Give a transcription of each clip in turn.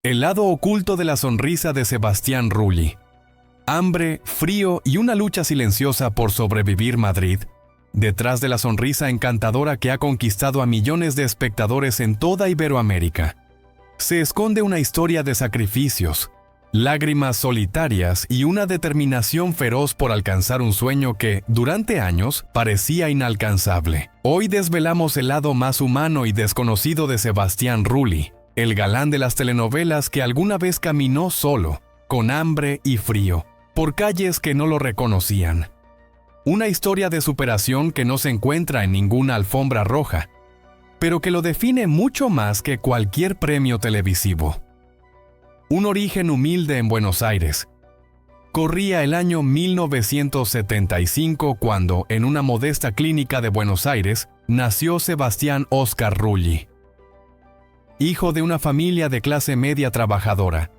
El lado oculto de la sonrisa de Sebastián Rulli. Hambre, frío y una lucha silenciosa por sobrevivir Madrid. Detrás de la sonrisa encantadora que ha conquistado a millones de espectadores en toda Iberoamérica, se esconde una historia de sacrificios, lágrimas solitarias y una determinación feroz por alcanzar un sueño que, durante años, parecía inalcanzable. Hoy desvelamos el lado más humano y desconocido de Sebastián Rulli, el galán de las telenovelas que alguna vez caminó solo, con hambre y frío, por calles que no lo reconocían. Una historia de superación que no se encuentra en ninguna alfombra roja, pero que lo define mucho más que cualquier premio televisivo. Un origen humilde en Buenos Aires. Corría el año 1975 cuando, en una modesta clínica de Buenos Aires, nació Sebastián Óscar Rulli. Hijo de una familia de clase media trabajadora,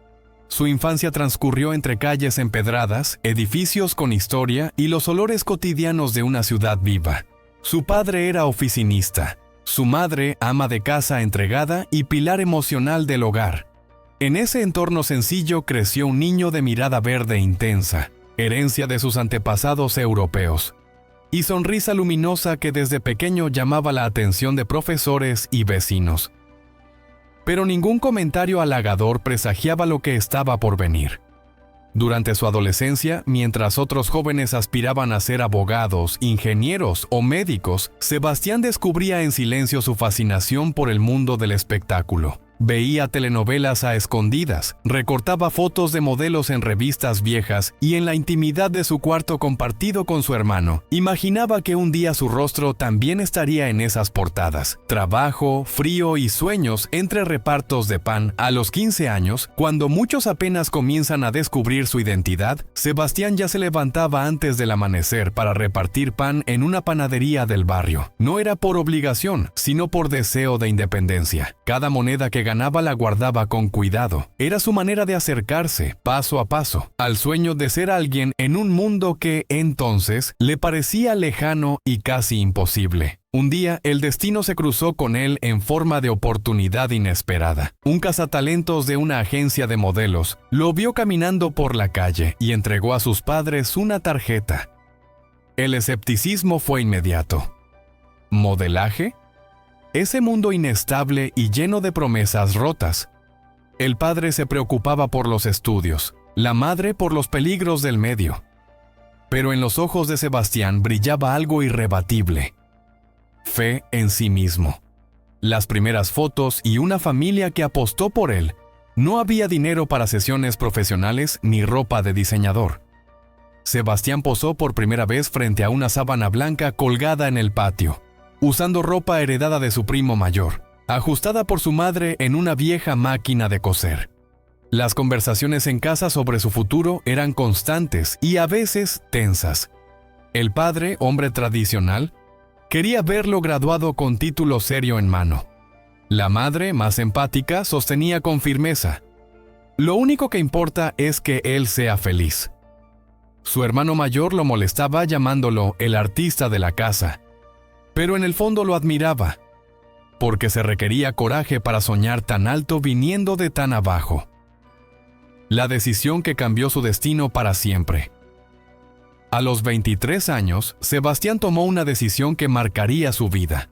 su infancia transcurrió entre calles empedradas, edificios con historia y los olores cotidianos de una ciudad viva. Su padre era oficinista, su madre ama de casa entregada y pilar emocional del hogar. En ese entorno sencillo creció un niño de mirada verde intensa, herencia de sus antepasados europeos, y sonrisa luminosa que desde pequeño llamaba la atención de profesores y vecinos. Pero ningún comentario halagador presagiaba lo que estaba por venir. Durante su adolescencia, mientras otros jóvenes aspiraban a ser abogados, ingenieros o médicos, Sebastián descubría en silencio su fascinación por el mundo del espectáculo. Veía telenovelas a escondidas, recortaba fotos de modelos en revistas viejas y en la intimidad de su cuarto compartido con su hermano, imaginaba que un día su rostro también estaría en esas portadas. Trabajo, frío y sueños entre repartos de pan. A los 15 años, cuando muchos apenas comienzan a descubrir su identidad, Sebastián ya se levantaba antes del amanecer para repartir pan en una panadería del barrio. No era por obligación, sino por deseo de independencia. Cada moneda que ganaba la guardaba con cuidado. Era su manera de acercarse, paso a paso, al sueño de ser alguien en un mundo que, entonces, le parecía lejano y casi imposible. Un día, el destino se cruzó con él en forma de oportunidad inesperada. Un cazatalentos de una agencia de modelos lo vio caminando por la calle y entregó a sus padres una tarjeta. El escepticismo fue inmediato. ¿Modelaje? Ese mundo inestable y lleno de promesas rotas. El padre se preocupaba por los estudios, la madre por los peligros del medio. Pero en los ojos de Sebastián brillaba algo irrebatible: fe en sí mismo. Las primeras fotos y una familia que apostó por él. No había dinero para sesiones profesionales ni ropa de diseñador. Sebastián posó por primera vez frente a una sábana blanca colgada en el patio, usando ropa heredada de su primo mayor, ajustada por su madre en una vieja máquina de coser. Las conversaciones en casa sobre su futuro eran constantes y a veces tensas. El padre, hombre tradicional, quería verlo graduado con título serio en mano. La madre, más empática, sostenía con firmeza: lo único que importa es que él sea feliz. Su hermano mayor lo molestaba llamándolo el artista de la casa, pero en el fondo lo admiraba, porque se requería coraje para soñar tan alto viniendo de tan abajo. La decisión que cambió su destino para siempre. A los 23 años, Sebastián tomó una decisión que marcaría su vida: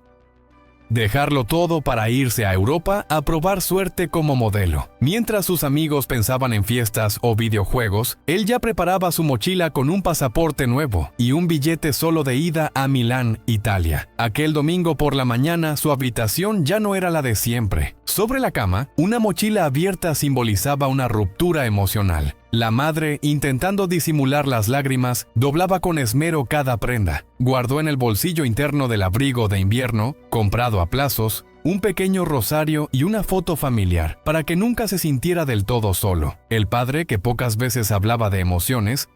dejarlo todo para irse a Europa a probar suerte como modelo. Mientras sus amigos pensaban en fiestas o videojuegos, él ya preparaba su mochila con un pasaporte nuevo y un billete solo de ida a Milán, Italia. Aquel domingo por la mañana, su habitación ya no era la de siempre. Sobre la cama, una mochila abierta simbolizaba una ruptura emocional. La madre, intentando disimular las lágrimas, doblaba con esmero cada prenda. Guardó en el bolsillo interno del abrigo de invierno, comprado a plazos, un pequeño rosario y una foto familiar, para que nunca se sintiera del todo solo. El padre, que pocas veces hablaba de emociones,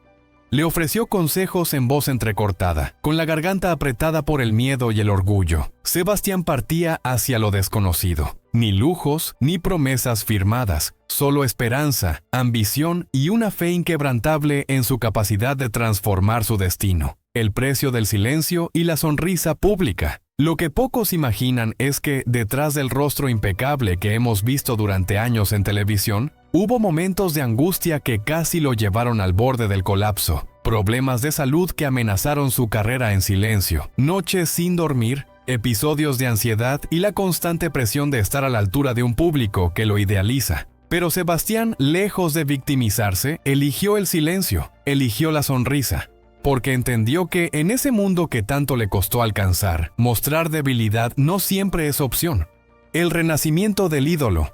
le ofreció consejos en voz entrecortada, con la garganta apretada por el miedo y el orgullo. Sebastián partía hacia lo desconocido. Ni lujos, ni promesas firmadas, solo esperanza, ambición y una fe inquebrantable en su capacidad de transformar su destino. El precio del silencio y la sonrisa pública. Lo que pocos imaginan es que, detrás del rostro impecable que hemos visto durante años en televisión, hubo momentos de angustia que casi lo llevaron al borde del colapso, problemas de salud que amenazaron su carrera en silencio, noches sin dormir, episodios de ansiedad y la constante presión de estar a la altura de un público que lo idealiza. Pero Sebastián, lejos de victimizarse, eligió el silencio, eligió la sonrisa, porque entendió que en ese mundo que tanto le costó alcanzar, mostrar debilidad no siempre es opción. El renacimiento del ídolo.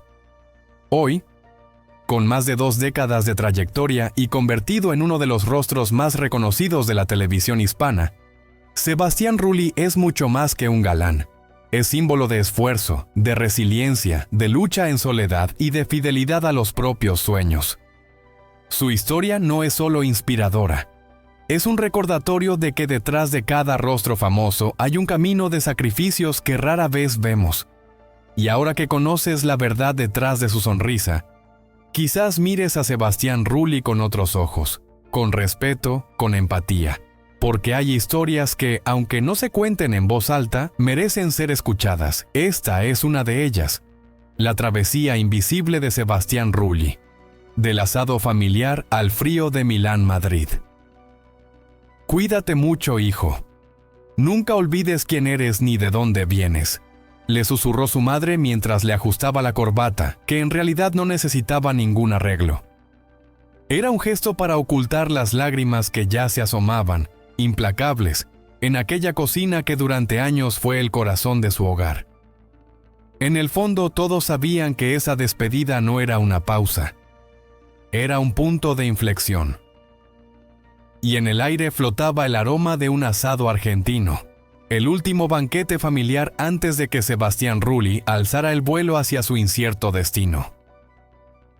Hoy, con más de 2 décadas de trayectoria y convertido en uno de los rostros más reconocidos de la televisión hispana, Sebastián Rulli es mucho más que un galán. Es símbolo de esfuerzo, de resiliencia, de lucha en soledad y de fidelidad a los propios sueños. Su historia no es solo inspiradora. Es un recordatorio de que detrás de cada rostro famoso hay un camino de sacrificios que rara vez vemos. Y ahora que conoces la verdad detrás de su sonrisa, quizás mires a Sebastián Rulli con otros ojos, con respeto, con empatía. Porque hay historias que, aunque no se cuenten en voz alta, merecen ser escuchadas. Esta es una de ellas. La travesía invisible de Sebastián Rulli. Del asado familiar al frío de Milán, Madrid. Cuídate mucho, hijo. Nunca olvides quién eres ni de dónde vienes, le susurró su madre mientras le ajustaba la corbata, que en realidad no necesitaba ningún arreglo. Era un gesto para ocultar las lágrimas que ya se asomaban, implacables, en aquella cocina que durante años fue el corazón de su hogar. En el fondo todos sabían que esa despedida no era una pausa. Era un punto de inflexión. Y en el aire flotaba el aroma de un asado argentino, el último banquete familiar antes de que Sebastián Rulli alzara el vuelo hacia su incierto destino.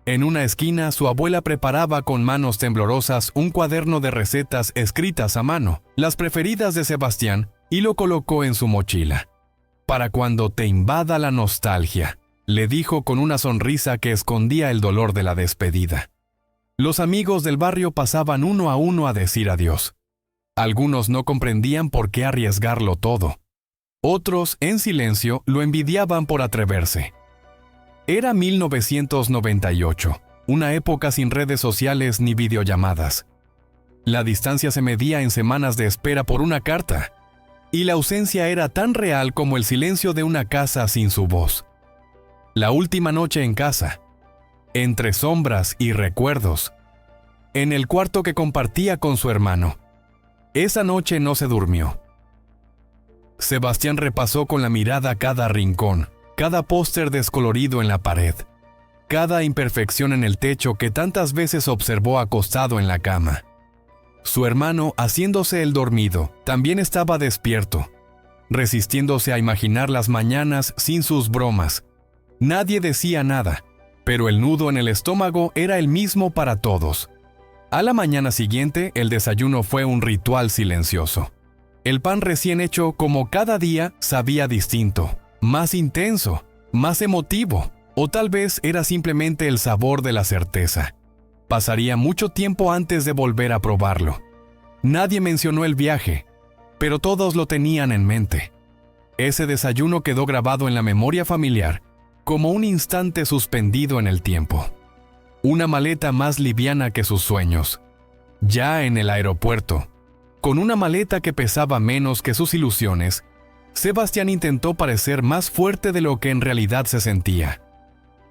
En una esquina, su abuela preparaba con manos temblorosas un cuaderno de recetas escritas a mano, las preferidas de Sebastián, y lo colocó en su mochila. «Para cuando te invada la nostalgia», le dijo con una sonrisa que escondía el dolor de la despedida. Los amigos del barrio pasaban uno a uno a decir adiós. Algunos no comprendían por qué arriesgarlo todo. Otros, en silencio, lo envidiaban por atreverse. Era 1998, una época sin redes sociales ni videollamadas. La distancia se medía en semanas de espera por una carta, y la ausencia era tan real como el silencio de una casa sin su voz. La última noche en casa, entre sombras y recuerdos, en el cuarto que compartía con su hermano. Esa noche no se durmió. Sebastián repasó con la mirada cada rincón, cada póster descolorido en la pared, cada imperfección en el techo que tantas veces observó acostado en la cama. Su hermano, haciéndose el dormido, también estaba despierto, resistiéndose a imaginar las mañanas sin sus bromas. Nadie decía nada, pero el nudo en el estómago era el mismo para todos. A la mañana siguiente, el desayuno fue un ritual silencioso. El pan recién hecho, como cada día, sabía distinto, más intenso, más emotivo, o tal vez era simplemente el sabor de la certeza. Pasaría mucho tiempo antes de volver a probarlo. Nadie mencionó el viaje, pero todos lo tenían en mente. Ese desayuno quedó grabado en la memoria familiar, como un instante suspendido en el tiempo. Una maleta más liviana que sus sueños. Ya en el aeropuerto, con una maleta que pesaba menos que sus ilusiones, Sebastián intentó parecer más fuerte de lo que en realidad se sentía.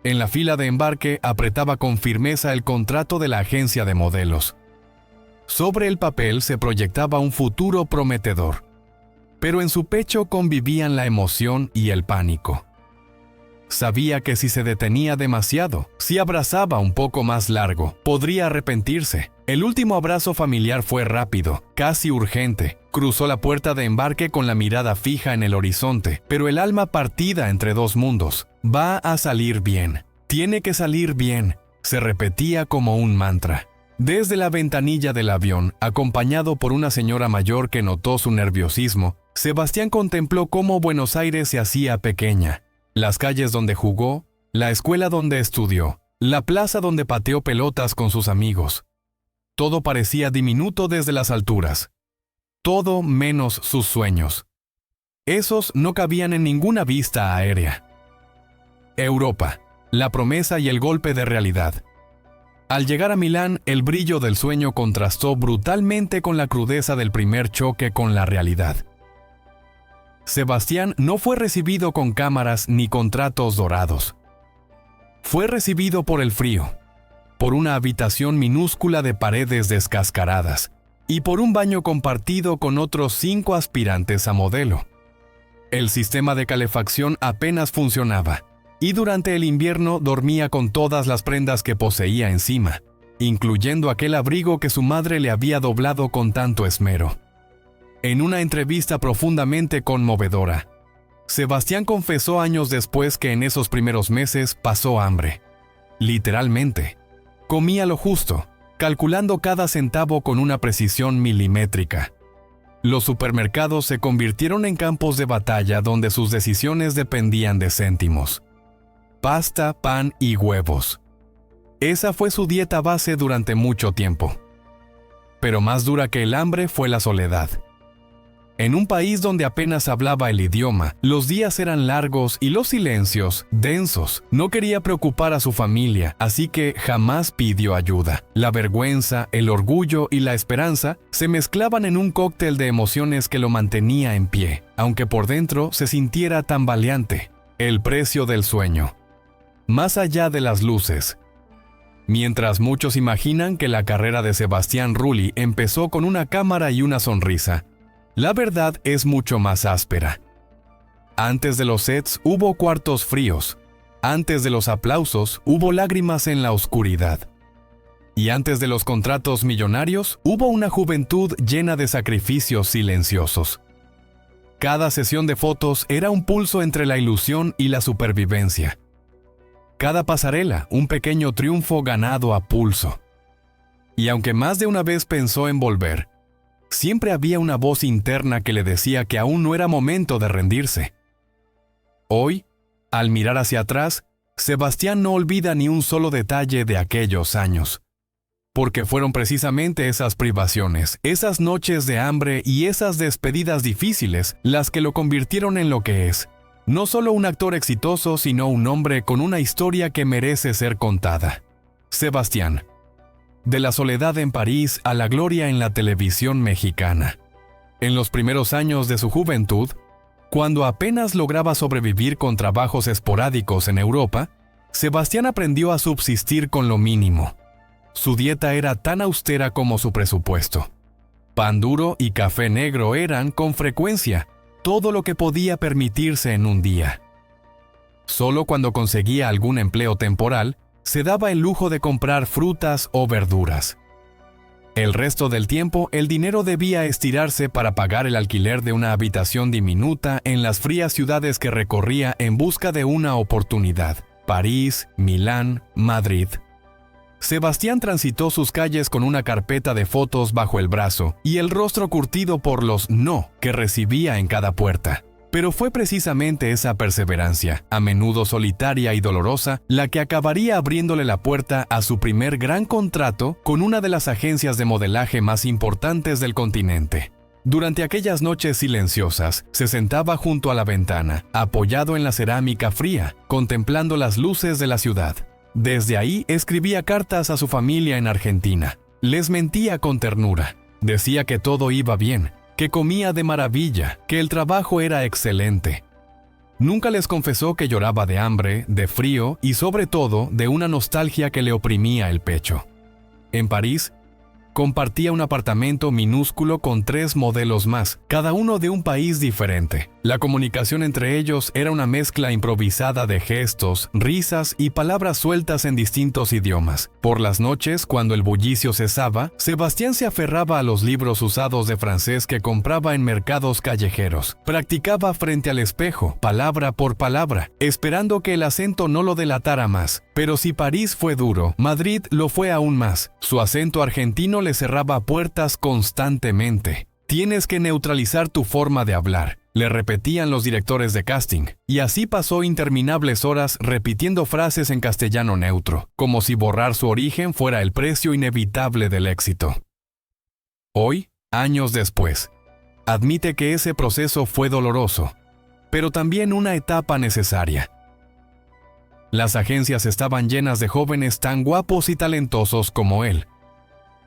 En la fila de embarque apretaba con firmeza el contrato de la agencia de modelos. Sobre el papel se proyectaba un futuro prometedor, pero en su pecho convivían la emoción y el pánico. Sabía que si se detenía demasiado, si abrazaba un poco más largo, podría arrepentirse. El último abrazo familiar fue rápido, casi urgente. Cruzó la puerta de embarque con la mirada fija en el horizonte, pero el alma partida entre dos mundos. Va a salir bien. Tiene que salir bien, se repetía como un mantra. Desde la ventanilla del avión, acompañado por una señora mayor que notó su nerviosismo, Sebastián contempló cómo Buenos Aires se hacía pequeña. Las calles donde jugó, la escuela donde estudió, la plaza donde pateó pelotas con sus amigos. Todo parecía diminuto desde las alturas. Todo menos sus sueños. esos no cabían en ninguna vista aérea. Europa, la promesa y el golpe de realidad. Al llegar a Milán, el brillo del sueño contrastó brutalmente con la crudeza del primer choque con la realidad. Sebastián no fue recibido con cámaras ni contratos dorados. Fue recibido por el frío, por una habitación minúscula de paredes descascaradas y por un baño compartido con otros 5 aspirantes a modelo. El sistema de calefacción apenas funcionaba, y durante el invierno dormía con todas las prendas que poseía encima, incluyendo aquel abrigo que su madre le había doblado con tanto esmero. En una entrevista profundamente conmovedora, Sebastián confesó años después que en esos primeros meses pasó hambre. Literalmente, comía lo justo, calculando cada centavo con una precisión milimétrica. Los supermercados se convirtieron en campos de batalla donde sus decisiones dependían de céntimos. Pasta, pan y huevos. Esa fue su dieta base durante mucho tiempo. Pero más dura que el hambre fue la soledad. En un país donde apenas hablaba el idioma, los días eran largos y los silencios densos. No quería preocupar a su familia, así que jamás pidió ayuda. La vergüenza, el orgullo y la esperanza se mezclaban en un cóctel de emociones que lo mantenía en pie, aunque por dentro se sintiera tambaleante. El precio del sueño. Más allá de las luces. Mientras muchos imaginan que la carrera de Sebastián Rulli empezó con una cámara y una sonrisa, la verdad es mucho más áspera. Antes de los sets hubo cuartos fríos. Antes de los aplausos hubo lágrimas en la oscuridad. Y antes de los contratos millonarios hubo una juventud llena de sacrificios silenciosos. Cada sesión de fotos era un pulso entre la ilusión y la supervivencia. Cada pasarela, un pequeño triunfo ganado a pulso. Y aunque más de una vez pensó en volver, siempre había una voz interna que le decía que aún no era momento de rendirse. Hoy, al mirar hacia atrás, Sebastián no olvida ni un solo detalle de aquellos años. Porque fueron precisamente esas privaciones, esas noches de hambre y esas despedidas difíciles las que lo convirtieron en lo que es. No solo un actor exitoso, sino un hombre con una historia que merece ser contada. Sebastián. De la soledad en París a la gloria en la televisión mexicana. En los primeros años de su juventud, cuando apenas lograba sobrevivir con trabajos esporádicos en Europa, Sebastián aprendió a subsistir con lo mínimo. Su dieta era tan austera como su presupuesto. Pan duro y café negro eran, con frecuencia, todo lo que podía permitirse en un día. Solo cuando conseguía algún empleo temporal, se daba el lujo de comprar frutas o verduras. El resto del tiempo, el dinero debía estirarse para pagar el alquiler de una habitación diminuta en las frías ciudades que recorría en busca de una oportunidad: París, Milán, Madrid. Sebastián transitó sus calles con una carpeta de fotos bajo el brazo y el rostro curtido por los no que recibía en cada puerta. Pero fue precisamente esa perseverancia, a menudo solitaria y dolorosa, la que acabaría abriéndole la puerta a su primer gran contrato con una de las agencias de modelaje más importantes del continente. Durante aquellas noches silenciosas, se sentaba junto a la ventana, apoyado en la cerámica fría, contemplando las luces de la ciudad. Desde ahí escribía cartas a su familia en Argentina. Les mentía con ternura. Decía que todo iba bien, que comía de maravilla, que el trabajo era excelente. Nunca les confesó que lloraba de hambre, de frío y sobre todo de una nostalgia que le oprimía el pecho. En París, compartía un apartamento minúsculo con 3 modelos más, cada uno de un país diferente. La comunicación entre ellos era una mezcla improvisada de gestos, risas y palabras sueltas en distintos idiomas. Por las noches, cuando el bullicio cesaba, Sebastián se aferraba a los libros usados de francés que compraba en mercados callejeros. Practicaba frente al espejo, palabra por palabra, esperando que el acento no lo delatara más. Pero si París fue duro, Madrid lo fue aún más. Su acento argentino le cerraba puertas constantemente. Tienes que neutralizar tu forma de hablar, le repetían los directores de casting, y así pasó interminables horas repitiendo frases en castellano neutro, como si borrar su origen fuera el precio inevitable del éxito. Hoy, años después, admite que ese proceso fue doloroso, pero también una etapa necesaria. Las agencias estaban llenas de jóvenes tan guapos y talentosos como él,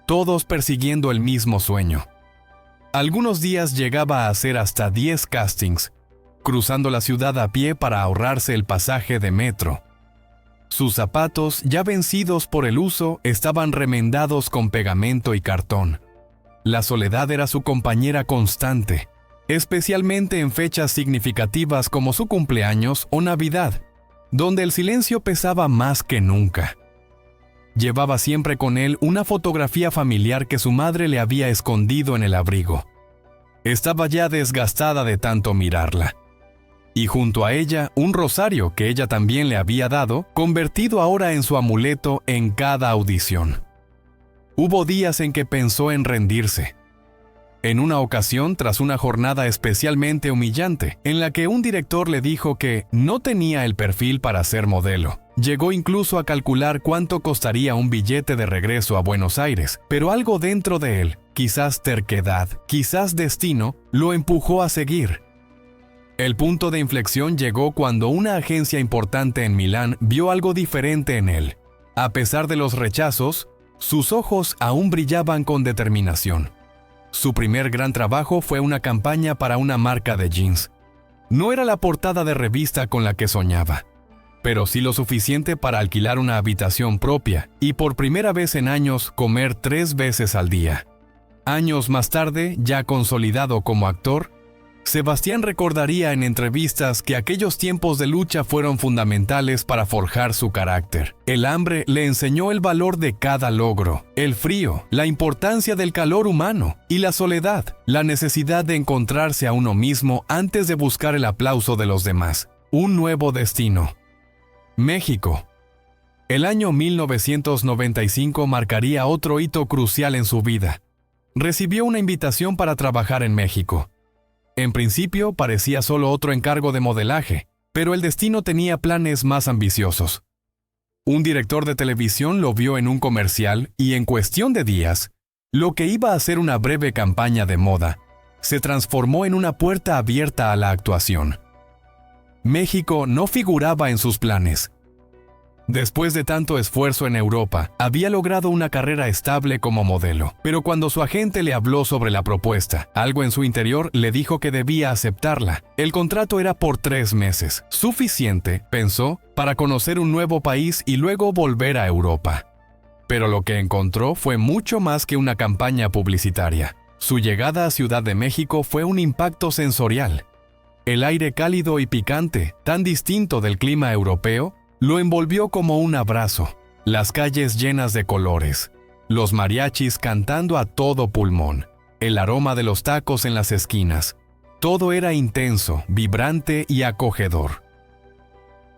todos persiguiendo el mismo sueño. Algunos días llegaba a hacer hasta 10 castings, cruzando la ciudad a pie para ahorrarse el pasaje de metro. Sus zapatos, ya vencidos por el uso, estaban remendados con pegamento y cartón. La soledad era su compañera constante, especialmente en fechas significativas como su cumpleaños o Navidad, donde el silencio pesaba más que nunca. Llevaba siempre con él una fotografía familiar que su madre le había escondido en el abrigo. Estaba ya desgastada de tanto mirarla. Y junto a ella, un rosario que ella también le había dado, convertido ahora en su amuleto en cada audición. Hubo días en que pensó en rendirse. En una ocasión, tras una jornada especialmente humillante, en la que un director le dijo que no tenía el perfil para ser modelo, llegó incluso a calcular cuánto costaría un billete de regreso a Buenos Aires, pero algo dentro de él, quizás terquedad, quizás destino, lo empujó a seguir. El punto de inflexión llegó cuando una agencia importante en Milán vio algo diferente en él. A pesar de los rechazos, sus ojos aún brillaban con determinación. Su primer gran trabajo fue una campaña para una marca de jeans. No era la portada de revista con la que soñaba, pero sí lo suficiente para alquilar una habitación propia y por primera vez en años comer 3 veces al día. Años más tarde, ya consolidado como actor, Sebastián recordaría en entrevistas que aquellos tiempos de lucha fueron fundamentales para forjar su carácter. El hambre le enseñó el valor de cada logro, el frío, la importancia del calor humano y la soledad, la necesidad de encontrarse a uno mismo antes de buscar el aplauso de los demás. Un nuevo destino. México. El año 1995 marcaría otro hito crucial en su vida. Recibió una invitación para trabajar en México. En principio parecía solo otro encargo de modelaje, pero el destino tenía planes más ambiciosos. Un director de televisión lo vio en un comercial y en cuestión de días, lo que iba a ser una breve campaña de moda, se transformó en una puerta abierta a la actuación. México no figuraba en sus planes. Después de tanto esfuerzo en Europa, había logrado una carrera estable como modelo, pero cuando su agente le habló sobre la propuesta, algo en su interior le dijo que debía aceptarla. El contrato era por 3 meses, suficiente, pensó, para conocer un nuevo país y luego volver a Europa. Pero lo que encontró fue mucho más que una campaña publicitaria. Su llegada a Ciudad de México fue un impacto sensorial. El aire cálido y picante, tan distinto del clima europeo, lo envolvió como un abrazo, las calles llenas de colores, los mariachis cantando a todo pulmón, el aroma de los tacos en las esquinas. Todo era intenso, vibrante y acogedor.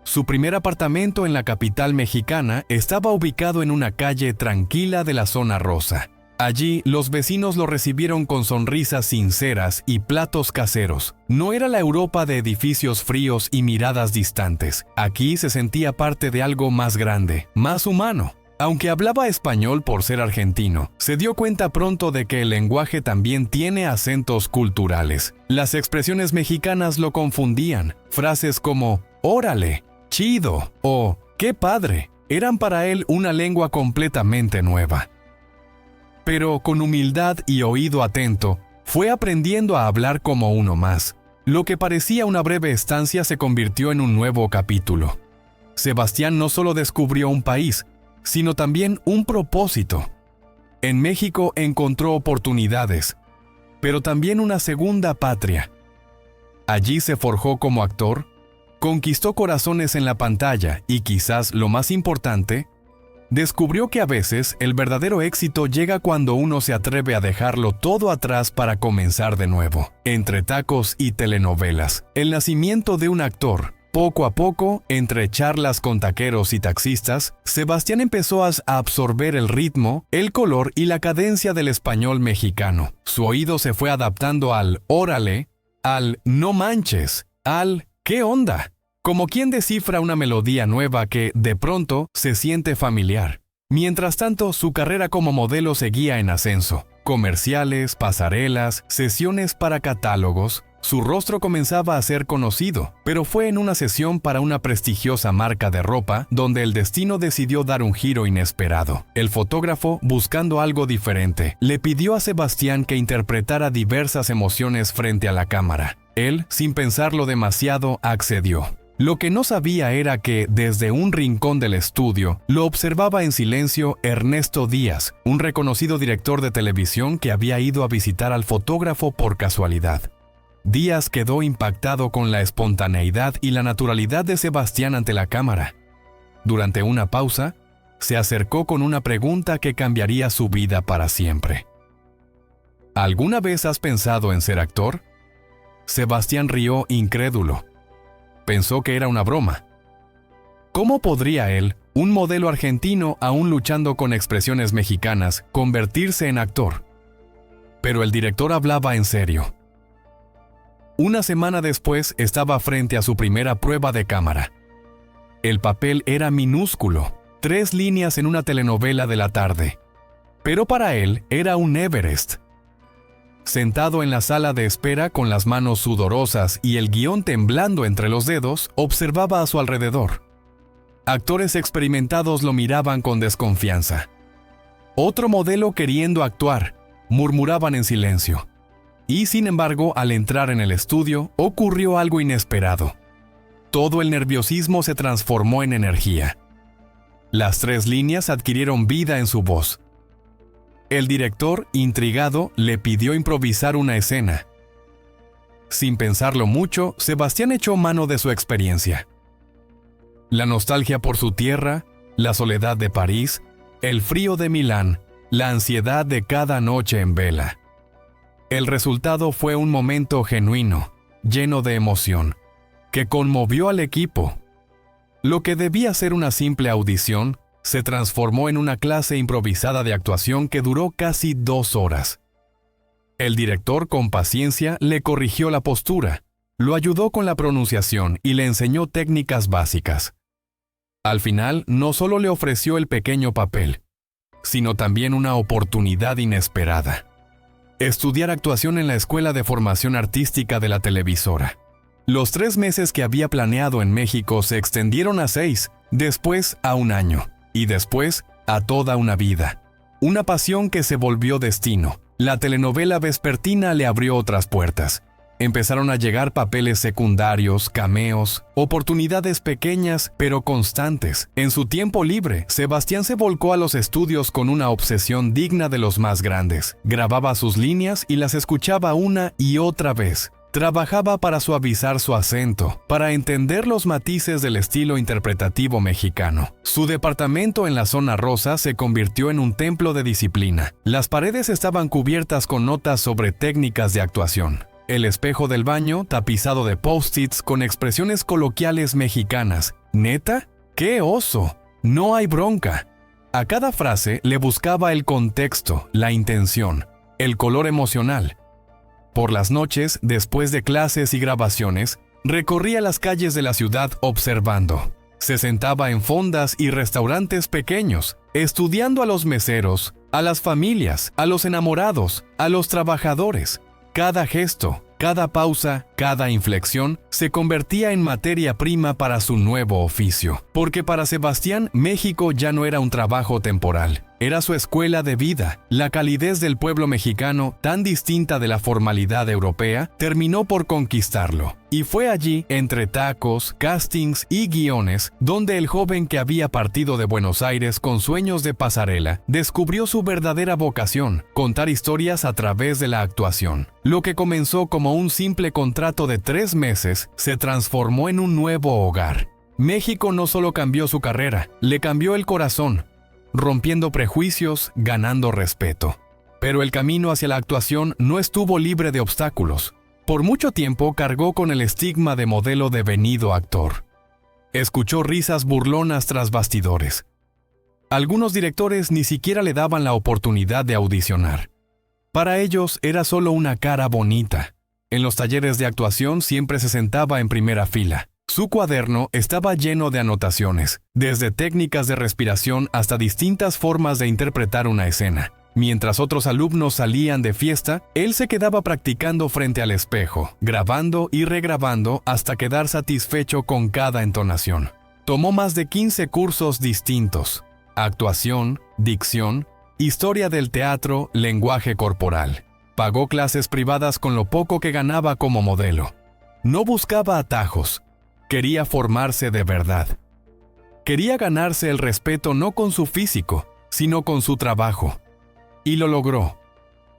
Su primer apartamento en la capital mexicana estaba ubicado en una calle tranquila de la zona rosa. Allí, los vecinos lo recibieron con sonrisas sinceras y platos caseros. No era la Europa de edificios fríos y miradas distantes. Aquí se sentía parte de algo más grande, más humano. Aunque hablaba español por ser argentino, se dio cuenta pronto de que el lenguaje también tiene acentos culturales. Las expresiones mexicanas lo confundían. Frases como «órale», «chido» o «qué padre» eran para él una lengua completamente nueva. Pero con humildad y oído atento, fue aprendiendo a hablar como uno más. Lo que parecía una breve estancia se convirtió en un nuevo capítulo. Sebastián no solo descubrió un país, sino también un propósito. En México encontró oportunidades, pero también una segunda patria. Allí se forjó como actor, conquistó corazones en la pantalla y quizás lo más importante, descubrió que a veces el verdadero éxito llega cuando uno se atreve a dejarlo todo atrás para comenzar de nuevo. Entre tacos y telenovelas, el nacimiento de un actor. Poco a poco, entre charlas con taqueros y taxistas, Sebastián empezó a absorber el ritmo, el color y la cadencia del español mexicano. Su oído se fue adaptando al órale, al no manches, al ¿qué onda? Como quien descifra una melodía nueva que, de pronto, se siente familiar. Mientras tanto, su carrera como modelo seguía en ascenso. Comerciales, pasarelas, sesiones para catálogos. Su rostro comenzaba a ser conocido, pero fue en una sesión para una prestigiosa marca de ropa donde el destino decidió dar un giro inesperado. El fotógrafo, buscando algo diferente, le pidió a Sebastián que interpretara diversas emociones frente a la cámara. Él, sin pensarlo demasiado, accedió. Lo que no sabía era que, desde un rincón del estudio, lo observaba en silencio Ernesto Díaz, un reconocido director de televisión que había ido a visitar al fotógrafo por casualidad. Díaz quedó impactado con la espontaneidad y la naturalidad de Sebastián ante la cámara. Durante una pausa, se acercó con una pregunta que cambiaría su vida para siempre. ¿Alguna vez has pensado en ser actor? Sebastián rió incrédulo. Pensó que era una broma. ¿Cómo podría él, un modelo argentino aún luchando con expresiones mexicanas, convertirse en actor? Pero el director hablaba en serio. Una semana después estaba frente a su primera prueba de cámara. El papel era minúsculo, 3 líneas en una telenovela de la tarde. Pero para él era un Everest. Sentado en la sala de espera con las manos sudorosas y el guión temblando entre los dedos, observaba a su alrededor. Actores experimentados lo miraban con desconfianza. Otro modelo queriendo actuar, murmuraban en silencio. Y sin embargo, al entrar en el estudio, ocurrió algo inesperado. Todo el nerviosismo se transformó en energía. Las 3 líneas adquirieron vida en su voz. El director, intrigado, le pidió improvisar una escena. Sin pensarlo mucho, Sebastián echó mano de su experiencia. La nostalgia por su tierra, la soledad de París, el frío de Milán, la ansiedad de cada noche en vela. El resultado fue un momento genuino, lleno de emoción, que conmovió al equipo. Lo que debía ser una simple audición, se transformó en una clase improvisada de actuación que duró casi 2 horas. El director, con paciencia, le corrigió la postura, lo ayudó con la pronunciación y le enseñó técnicas básicas. Al final, no solo le ofreció el pequeño papel, sino también una oportunidad inesperada: estudiar actuación en la Escuela de Formación Artística de la televisora. Los 3 meses que había planeado en México se extendieron a 6, después a 1 año. Y después, a toda una vida. Una pasión que se volvió destino. La telenovela vespertina le abrió otras puertas. Empezaron a llegar papeles secundarios, cameos, oportunidades pequeñas pero constantes. En su tiempo libre, Sebastián se volcó a los estudios con una obsesión digna de los más grandes. Grababa sus líneas y las escuchaba una y otra vez. Trabajaba para suavizar su acento, para entender los matices del estilo interpretativo mexicano. Su departamento en la zona rosa se convirtió en un templo de disciplina. Las paredes estaban cubiertas con notas sobre técnicas de actuación. El espejo del baño tapizado de post-its con expresiones coloquiales mexicanas. ¿Neta? ¡Qué oso! No hay bronca. A cada frase le buscaba el contexto, la intención, el color emocional. Por las noches, después de clases y grabaciones, recorría las calles de la ciudad observando. Se sentaba en fondas y restaurantes pequeños, estudiando a los meseros, a las familias, a los enamorados, a los trabajadores. Cada gesto, cada pausa, cada inflexión se convertía en materia prima para su nuevo oficio. Porque para Sebastián, México ya no era un trabajo temporal. Era su escuela de vida. La calidez del pueblo mexicano, tan distinta de la formalidad europea, terminó por conquistarlo. Y fue allí, entre tacos, castings y guiones, donde el joven que había partido de Buenos Aires con sueños de pasarela, descubrió su verdadera vocación: contar historias a través de la actuación. Lo que comenzó como un simple contrato de 3 meses, se transformó en un nuevo hogar. México no solo cambió su carrera, le cambió el corazón, rompiendo prejuicios, ganando respeto. Pero el camino hacia la actuación no estuvo libre de obstáculos. Por mucho tiempo cargó con el estigma de modelo devenido actor. Escuchó risas burlonas tras bastidores. Algunos directores ni siquiera le daban la oportunidad de audicionar. Para ellos era solo una cara bonita. En los talleres de actuación siempre se sentaba en primera fila. Su cuaderno estaba lleno de anotaciones, desde técnicas de respiración hasta distintas formas de interpretar una escena. Mientras otros alumnos salían de fiesta, él se quedaba practicando frente al espejo, grabando y regrabando hasta quedar satisfecho con cada entonación. Tomó más de 15 cursos distintos: actuación, dicción, historia del teatro, lenguaje corporal. Pagó clases privadas con lo poco que ganaba como modelo. No buscaba atajos. Quería formarse de verdad. Quería ganarse el respeto no con su físico, sino con su trabajo. Y lo logró.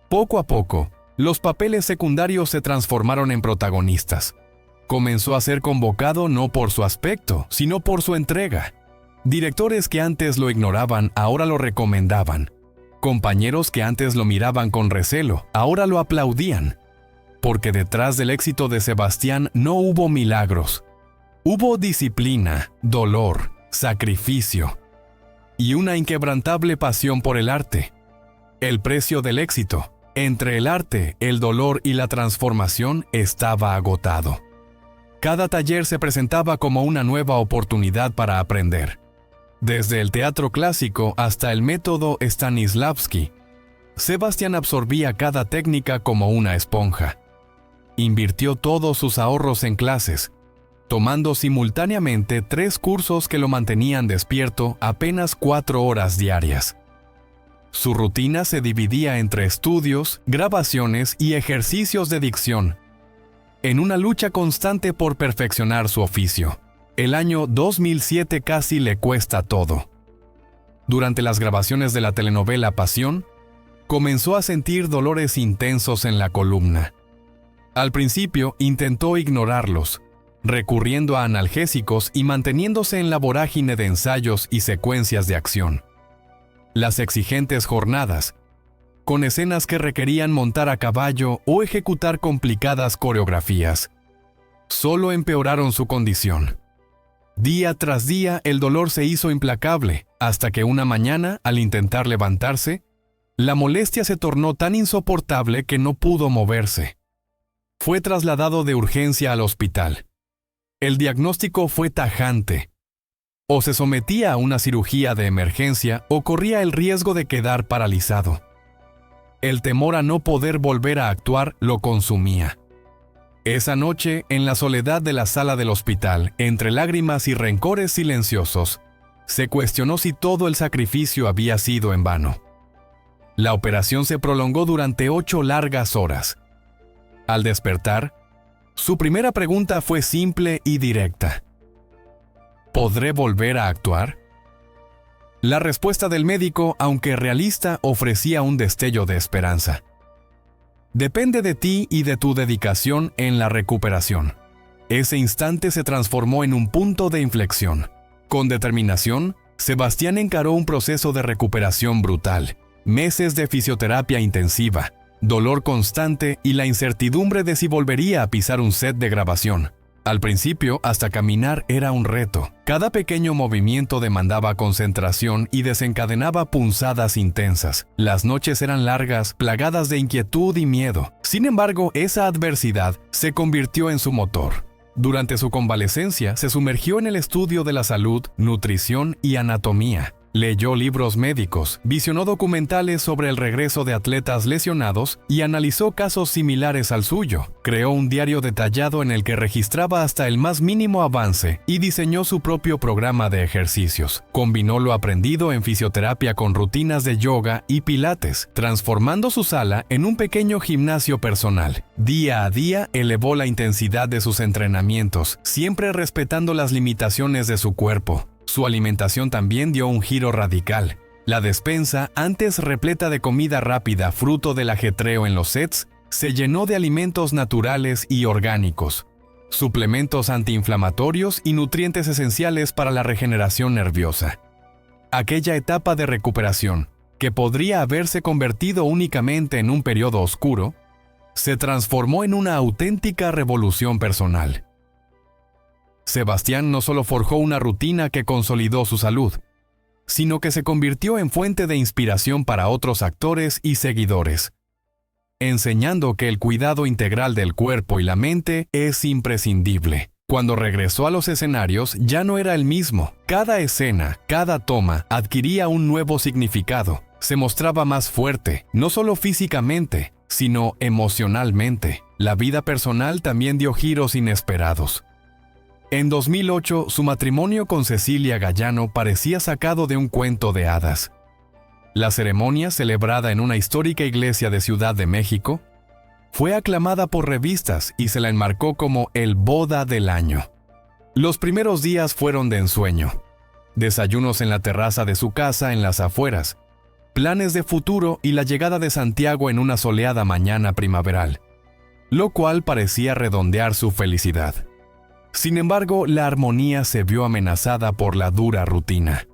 Poco a poco, los papeles secundarios se transformaron en protagonistas. Comenzó a ser convocado no por su aspecto, sino por su entrega. Directores que antes lo ignoraban, ahora lo recomendaban. Compañeros que antes lo miraban con recelo, ahora lo aplaudían. Porque detrás del éxito de Sebastián no hubo milagros. Hubo disciplina, dolor, sacrificio y una inquebrantable pasión por el arte. El precio del éxito, entre el arte, el dolor y la transformación, estaba agotado. Cada taller se presentaba como una nueva oportunidad para aprender. Desde el teatro clásico hasta el método Stanislavski, Sebastián absorbía cada técnica como una esponja. Invirtió todos sus ahorros en clases, tomando simultáneamente 3 cursos que lo mantenían despierto apenas 4 horas diarias. Su rutina se dividía entre estudios, grabaciones y ejercicios de dicción, en una lucha constante por perfeccionar su oficio. El año 2007 casi le cuesta todo. Durante las grabaciones de la telenovela Pasión, comenzó a sentir dolores intensos en la columna. Al principio intentó ignorarlos, recurriendo a analgésicos y manteniéndose en la vorágine de ensayos y secuencias de acción. Las exigentes jornadas, con escenas que requerían montar a caballo o ejecutar complicadas coreografías, solo empeoraron su condición. Día tras día el dolor se hizo implacable, hasta que una mañana, al intentar levantarse, la molestia se tornó tan insoportable que no pudo moverse. Fue trasladado de urgencia al hospital. El diagnóstico fue tajante. O se sometía a una cirugía de emergencia o corría el riesgo de quedar paralizado. El temor a no poder volver a actuar lo consumía. Esa noche, en la soledad de la sala del hospital, entre lágrimas y rencores silenciosos, se cuestionó si todo el sacrificio había sido en vano. La operación se prolongó durante 8 largas horas. Al despertar, su primera pregunta fue simple y directa: ¿podré volver a actuar? La respuesta del médico, aunque realista, ofrecía un destello de esperanza. Depende de ti y de tu dedicación en la recuperación. Ese instante se transformó en un punto de inflexión. Con determinación, Sebastián encaró un proceso de recuperación brutal, meses de fisioterapia intensiva, dolor constante y la incertidumbre de si volvería a pisar un set de grabación. Al principio, hasta caminar era un reto. Cada pequeño movimiento demandaba concentración y desencadenaba punzadas intensas. Las noches eran largas, plagadas de inquietud y miedo. Sin embargo, esa adversidad se convirtió en su motor. Durante su convalecencia, se sumergió en el estudio de la salud, nutrición y anatomía. Leyó libros médicos, visionó documentales sobre el regreso de atletas lesionados y analizó casos similares al suyo. Creó un diario detallado en el que registraba hasta el más mínimo avance y diseñó su propio programa de ejercicios. Combinó lo aprendido en fisioterapia con rutinas de yoga y pilates, transformando su sala en un pequeño gimnasio personal. Día a día elevó la intensidad de sus entrenamientos, siempre respetando las limitaciones de su cuerpo. Su alimentación también dio un giro radical. La despensa, antes repleta de comida rápida fruto del ajetreo en los sets, se llenó de alimentos naturales y orgánicos, suplementos antiinflamatorios y nutrientes esenciales para la regeneración nerviosa. Aquella etapa de recuperación, que podría haberse convertido únicamente en un periodo oscuro, se transformó en una auténtica revolución personal. Sebastián no solo forjó una rutina que consolidó su salud, sino que se convirtió en fuente de inspiración para otros actores y seguidores, enseñando que el cuidado integral del cuerpo y la mente es imprescindible. Cuando regresó a los escenarios ya no era el mismo. Cada escena, cada toma adquiría un nuevo significado. se mostraba más fuerte, no solo físicamente, sino emocionalmente. La vida personal también dio giros inesperados. En 2008, su matrimonio con Cecilia Gallano parecía sacado de un cuento de hadas. La ceremonia, celebrada en una histórica iglesia de Ciudad de México, fue aclamada por revistas y se la enmarcó como el boda del año. Los primeros días fueron de ensueño. Desayunos en la terraza de su casa en las afueras, planes de futuro y la llegada de Santiago en una soleada mañana primaveral, lo cual parecía redondear su felicidad. Sin embargo, la armonía se vio amenazada por la dura rutina.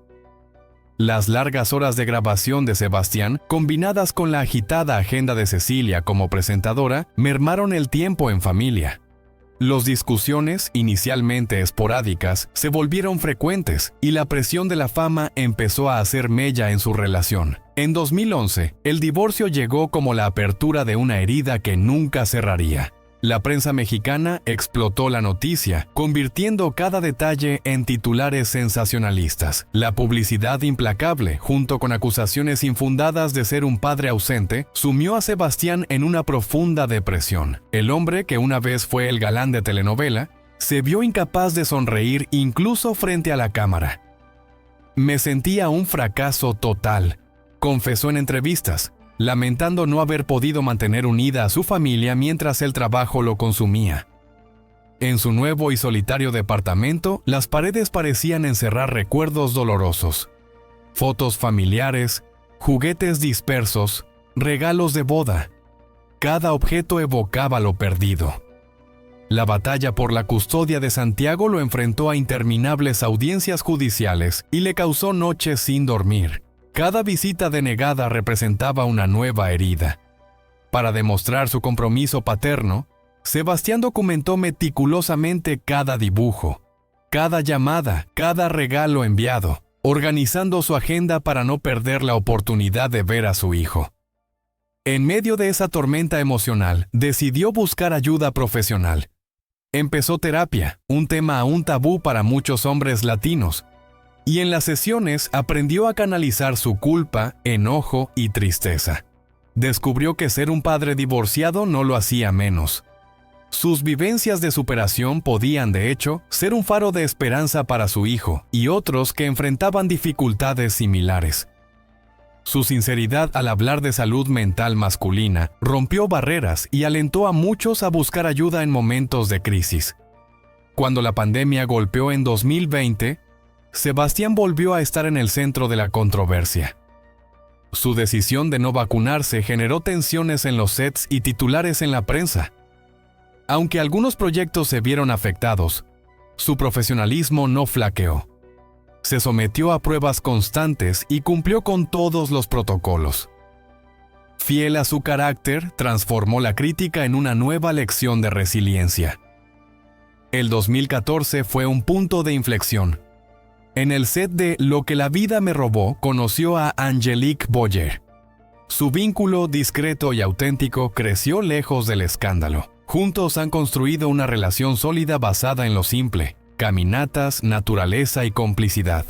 Las largas horas de grabación de Sebastián, combinadas con la agitada agenda de Cecilia como presentadora, mermaron el tiempo en familia. Las discusiones, inicialmente esporádicas, se volvieron frecuentes y la presión de la fama empezó a hacer mella en su relación. En 2011, el divorcio llegó como la apertura de una herida que nunca cerraría. La prensa mexicana explotó la noticia, convirtiendo cada detalle en titulares sensacionalistas. La publicidad implacable, junto con acusaciones infundadas de ser un padre ausente, sumió a Sebastián en una profunda depresión. El hombre, que una vez fue el galán de telenovela, se vio incapaz de sonreír incluso frente a la cámara. «Me sentía un fracaso total», confesó en entrevistas, lamentando no haber podido mantener unida a su familia mientras el trabajo lo consumía. En su nuevo y solitario departamento, las paredes parecían encerrar recuerdos dolorosos. Fotos familiares, juguetes dispersos, regalos de boda. Cada objeto evocaba lo perdido. La batalla por la custodia de Santiago lo enfrentó a interminables audiencias judiciales y le causó noches sin dormir. Cada visita denegada representaba una nueva herida. Para demostrar su compromiso paterno, Sebastián documentó meticulosamente cada dibujo, cada llamada, cada regalo enviado, organizando su agenda para no perder la oportunidad de ver a su hijo. En medio de esa tormenta emocional, decidió buscar ayuda profesional. Empezó terapia, un tema aún tabú para muchos hombres latinos, y en las sesiones aprendió a canalizar su culpa, enojo y tristeza. Descubrió que ser un padre divorciado no lo hacía menos. Sus vivencias de superación podían, de hecho, ser un faro de esperanza para su hijo y otros que enfrentaban dificultades similares. Su sinceridad al hablar de salud mental masculina rompió barreras y alentó a muchos a buscar ayuda en momentos de crisis. Cuando la pandemia golpeó en 2020, Sebastián volvió a estar en el centro de la controversia. Su decisión de no vacunarse generó tensiones en los sets y titulares en la prensa. Aunque algunos proyectos se vieron afectados, su profesionalismo no flaqueó. Se sometió a pruebas constantes y cumplió con todos los protocolos. Fiel a su carácter, transformó la crítica en una nueva lección de resiliencia. El 2014 fue un punto de inflexión. En el set de Lo que la vida me robó, conoció a Angelique Boyer. Su vínculo discreto y auténtico creció lejos del escándalo. Juntos han construido una relación sólida basada en lo simple: caminatas, naturaleza y complicidad.